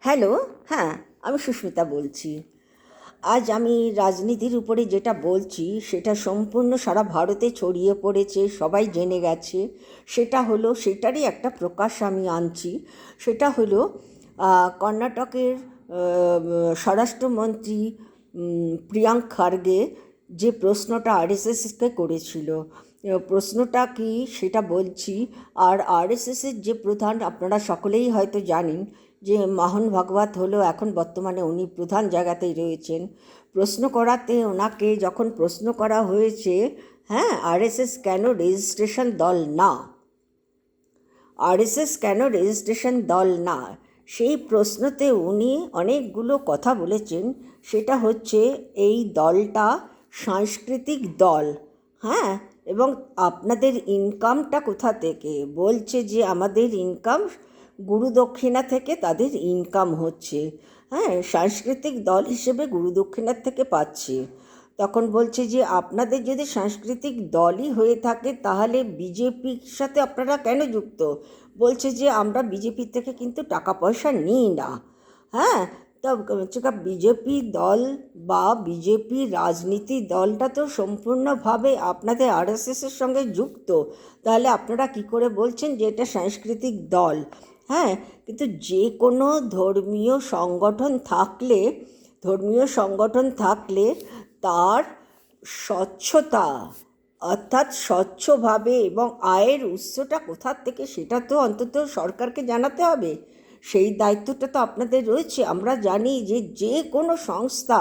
Hello. হ্যাঁ, আমি সুস্মিতা বলছি। আজ আমি রাজনীতির উপরে যেটা বলছি সেটা সম্পূর্ণ সারা ভারতে ছড়িয়ে পড়েছে, সবাই জেনে গেছে। সেটারই একটা প্রকাশ আমি আনছি। সেটা হলো কর্ণাটকের স্বরাষ্ট্রমন্ত্রী প্রিয়াঙ্ক খার্গে যে প্রশ্নটা আরএসএসকে করেছিল। প্রশ্নটা কি সেটা বলছি। আর আরএসএসের যে প্রধান, আপনারা সকলেই হয়তো জানেন যে মোহন ভাগবত হলো এখন বর্তমানে উনি প্রধান জায়গাতেই রয়েছেন। প্রশ্ন করাতে ওনাকে যখন প্রশ্ন করা হয়েছে, হ্যাঁ, আরএসএস কেন রেজিস্ট্রেশন দল না, আরএসএস কেন রেজিস্ট্রেশন দল না, সেই প্রশ্নতে উনি অনেকগুলো কথা বলেছেন। সেটা হচ্ছে এই দলটা সাংস্কৃতিক দল। হ্যাঁ, এবং আপনাদের ইনকামটা কোথা থেকে? বলছে যে আমাদের ইনকাম গুরুদক্ষিণা থেকে তাদের ইনকাম হচ্ছে। হ্যাঁ, সাংস্কৃতিক দল হিসেবে গুরুদক্ষিণার থেকে পাচ্ছে। তখন বলছে যে আপনাদের যদি সাংস্কৃতিক দলই হয়ে থাকে তাহলে বিজেপির সাথে আপনারা কেন যুক্ত? বলছে যে আমরা বিজেপি থেকে কিন্তু টাকা পয়সা নিই না। হ্যাঁ, তো বিজেপি দল বা বিজেপি রাজনীতি দলটা তো সম্পূর্ণভাবে আপনাদের আরএসএসের সঙ্গে যুক্ত। তাহলে আপনারা কি করে বলছেন যে এটা সাংস্কৃতিক দল? হ্যাঁ, কিন্তু যে কোনো ধর্মীয় সংগঠন থাকলে তার স্বচ্ছতা, অর্থাৎ স্বচ্ছভাবে, এবং আয়ের উৎসটা কোথার থেকে সেটা তো অন্তত সরকারকে জানাতে হবে। সেই দায়িত্বটা তো আপনাদের রয়েছে। আমরা জানি যে যে কোনো সংস্থা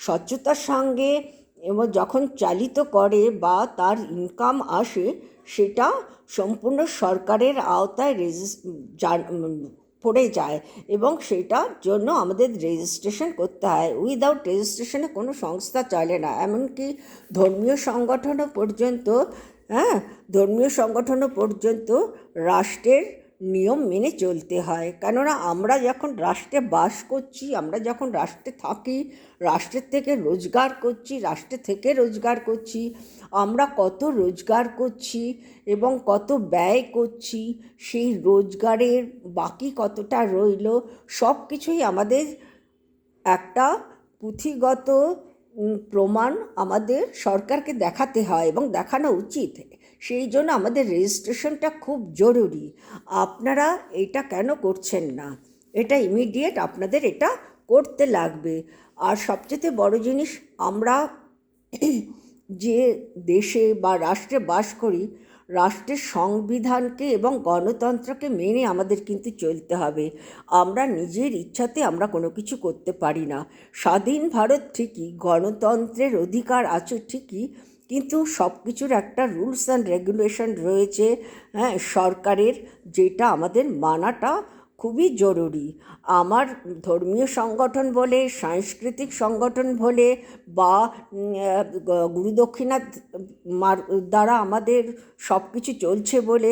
স্বচ্ছতার সঙ্গে এবং যখন চালিত করে বা তার ইনকাম আসে, সেটা সম্পূর্ণ সরকারের আওতায় পড়ে যায়, এবং সেটার জন্য আমাদের রেজিস্ট্রেশন করতে হয়। উইদাউট রেজিস্ট্রেশনে কোনো সংস্থা চলে না। এমনকি ধর্মীয় সংগঠনও পর্যন্ত, হ্যাঁ, ধর্মীয় সংগঠনও পর্যন্ত রাষ্ট্রের নিয়ম মেনে চলতে হয়। কেননা আমরা যখন রাষ্ট্রে বাস করছি, আমরা যখন রাষ্ট্রে থাকি, রাষ্ট্রের থেকে রোজগার করছি, আমরা কত রোজগার করছি এবং কত ব্যয় করছি, সেই রোজগারের বাকি কতটা রইল, সব কিছুই আমাদের একটা পুঁথিগত প্রমাণ আমাদের সরকারকে দেখাতে হয় এবং দেখানো উচিত। সেই জন্য আমাদের রেজিস্ট্রেশনটা খুব জরুরি। আপনারা এটা কেন করছেন না? এটা ইমিডিয়েট আপনাদের এটা করতে লাগবে। আর সবচেয়ে বড় জিনিস, আমরা যে দেশে বা রাষ্ট্রে বাস করি, রাষ্ট্রের সংবিধানকে এবং গণতন্ত্রকে মেনে আমাদের কিন্তু চলতে হবে। আমরা নিজের ইচ্ছাতে আমরা কোনো কিছু করতে পারি না। স্বাধীন ভারত ঠিকই, গণতন্ত্রের অধিকার আছে ঠিকই, কিন্তু সব কিছুর একটা রুলস অ্যান্ড রেগুলেশন রয়েছে, হ্যাঁ, সরকারের, যেটা আমাদের মানাটা খুবই জরুরি। আমার ধর্মীয় সংগঠন বলে, সাংস্কৃতিক সংগঠন বলে বা গুরুদক্ষিণার দ্বারা আমাদের সব কিছু চলছে বলে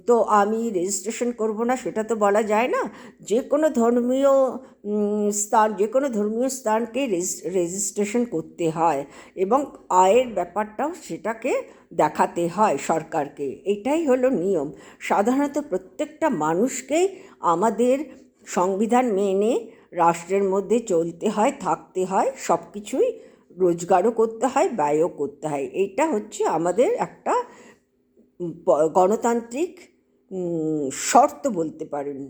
তো আমি রেজিস্ট্রেশন করব না, সেটা তো বলা যায় না। যে কোনো ধর্মীয় স্থানকে রেজিস্ট্রেশন করতে হয়, এবং আয়ের ব্যাপারটাও সেটাকে দেখাতে হয় সরকারকে। এটাই হলো নিয়ম। সাধারণত প্রত্যেকটা মানুষকেই আমাদের সংবিধান মেনে রাষ্ট্রের মধ্যে চলতে হয়, থাকতে হয়, সব কিছুই রোজগারও করতে হয়, ব্যয়ও করতে হয়। এইটা হচ্ছে আমাদের একটা গণতান্ত্রিক শর্ত বলতে পারেন।